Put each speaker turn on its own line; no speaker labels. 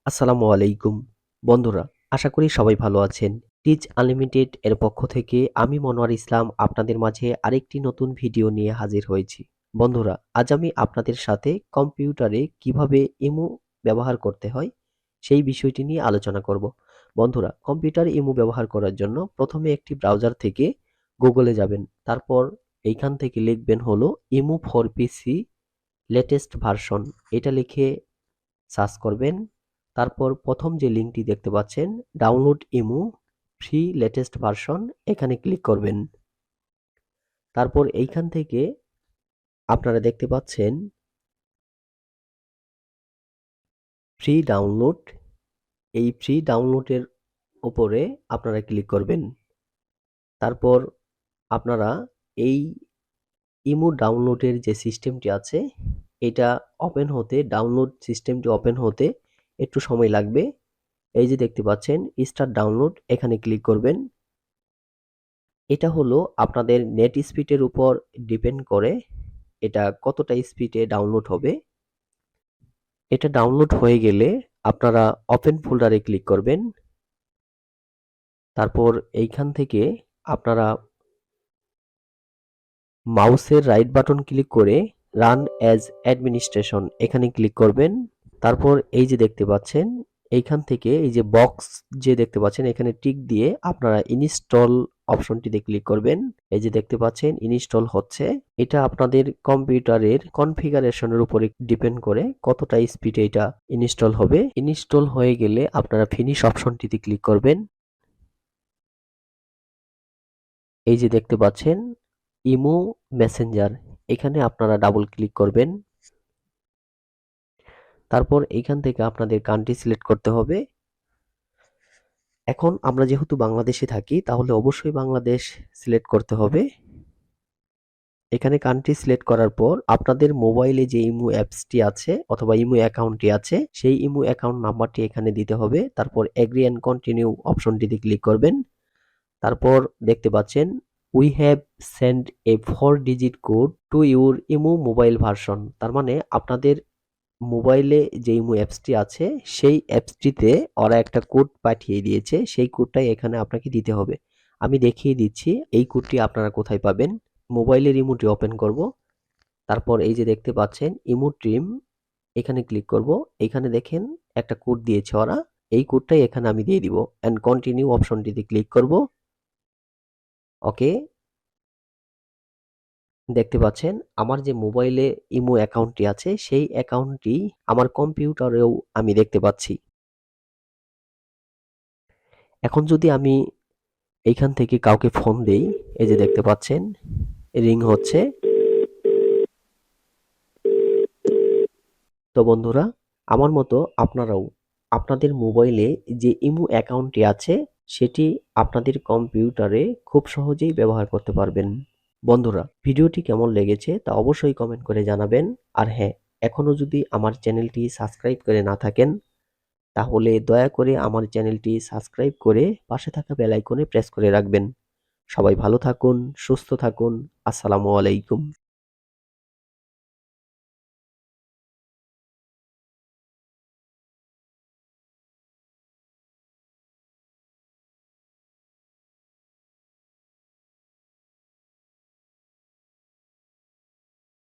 আসসালামু আলাইকুম বন্ধুরা, আশা করি সবাই ভালো আছেন। টিচ আনলিমিটেড এর পক্ষ থেকে আমি মনোয়ার ইসলাম আপনাদের মাঝে আরেকটি নতুন ভিডিও নিয়ে হাজির হয়েছি। বন্ধুরা, আজ আমি আপনাদের সাথে কম্পিউটারে কিভাবে ইমো ব্যবহার করতে হয় সেই বিষয়টি নিয়ে আলোচনা করব। বন্ধুরা, কম্পিউটারে ইমো ব্যবহার করার জন্য প্রথমে একটি ব্রাউজার থেকে গুগলে যাবেন। তারপর এইখান থেকে লিখবেন হলো imo for PC latest version, এটা লিখে সার্চ করবেন। তারপর প্রথম যে লিঙ্কটি দেখতে পাচ্ছেন download imo free latest version, এখানে ক্লিক করবেন। তারপর এইখান থেকে আপনারা দেখতে পাচ্ছেন ফ্রি ডাউনলোড, এই ফ্রি ডাউনলোডের উপরে আপনারা ক্লিক করবেন। তারপর আপনারা এই ইমো ডাউনলোডের যে সিস্টেমটি আছে এটা ওপেন হতে, ডাউনলোড সিস্টেমটি ওপেন হতে একটু সময় লাগবে। এই যে দেখতে পাচ্ছেন স্টার্ট ডাউনলোড, এখানে ক্লিক করবেন। এটা হলো আপনাদের নেট স্পিডের উপর ডিপেন্ড করে এটা কতটা স্পিডে ডাউনলোড হবে। এটা ডাউনলোড হয়ে গেলে আপনারা ওপেন ফোল্ডারে ক্লিক করবেন। তারপর এইখান থেকে আপনারা মাউসের রাইট বাটন ক্লিক করে রান অ্যাজ অ্যাডমিনিস্ট্রেশন, এখানে ক্লিক করবেন। তারপর এই যে দেখতে পাচ্ছেন এইখান থেকে এই যে বক্স যে দেখতে পাচ্ছেন এখানে টিক দিয়ে আপনারা ইনস্টল অপশনটিতে ক্লিক করবেন। এই যে দেখতে পাচ্ছেন ইনস্টল হচ্ছে। এটা আপনাদের কম্পিউটারের কনফিগারেশনের উপরে ডিপেন্ড করে কতটা স্পিডে এটা ইনস্টল হবে। ইনস্টল হয়ে গেলে আপনারা ফিনিশ অপশনটিতে ক্লিক করবেন। এই যে দেখতে পাচ্ছেন ইমো মেসেঞ্জার, এখানে আপনারা ডাবল ক্লিক করবেন। তারপর এইখান থেকে আপনাদের কান্ট্রি সিলেক্ট করতে হবে। এখন আমরা যেহেতু বাংলাদেশে থাকি তাহলে অবশ্যই বাংলাদেশ সিলেক্ট করতে হবে। এখানে কান্ট্রি সিলেক্ট করার পর আপনাদের মোবাইলে যে ইমো অ্যাপসটি আছে অথবা ইমো অ্যাকাউন্টটি আছে সেই ইমো অ্যাকাউন্ট নাম্বারটি এখানে দিতে হবে। তারপর এগ্রি অ্যান্ড কন্টিনিউ অপশনটিতে ক্লিক করবেন। তারপর দেখতে পাচ্ছেন we have send A 4 digit code to your imo mobile version, তার মানে আপনাদের মোবাইলে যে ইমো অ্যাপসটি আছে সেই অ্যাপসটিতে ওরা একটা কোড পাঠিয়ে দিয়েছে, সেই কোডটাই এখানে আপনাকে দিতে হবে। আমি দেখিয়ে দিচ্ছি এই কোডটি আপনারা কোথায় পাবেন। মোবাইলের ইমোটি ওপেন করব। তারপর এই যে দেখতে পাচ্ছেন ইমো ট্রিম, এখানে ক্লিক করব। এখানে দেখেন একটা কোড দিয়েছে ওরা, এই কোডটাই এখানে আমি দিয়ে দিব। এন্ড কন্টিনিউ অপশনটিতে ক্লিক করব। ওকে, দেখতে পাচ্ছেন আমার যে মোবাইলে ইমো অ্যাকাউন্টটি আছে সেই অ্যাকাউন্টটি আমার কম্পিউটারেও আমি দেখতে পাচ্ছি। এখন যদি আমি এইখান থেকে কাউকে ফোন দেই, এই যে দেখতে পাচ্ছেন রিং হচ্ছে। তো বন্ধুরা, আমার মতো আপনারাও আপনাদের মোবাইলে যে ইমো অ্যাকাউন্টটি আছে সেটি আপনাদের কম্পিউটারে খুব সহজেই ব্যবহার করতে পারবেন। বন্ধুরা, ভিডিওটি কেমন লেগেছে তা অবশ্যই কমেন্ট করে জানাবেন। আর হ্যাঁ, এখনো যদি আমার চ্যানেলটি সাবস্ক্রাইব করে না থাকেন তাহলে দয়া করে আমার চ্যানেলটি সাবস্ক্রাইব করে পাশে থাকা বেল আইকনে প্রেস করে রাখবেন। সবাই ভালো থাকুন, সুস্থ থাকুন। আসসালামু আলাইকুম।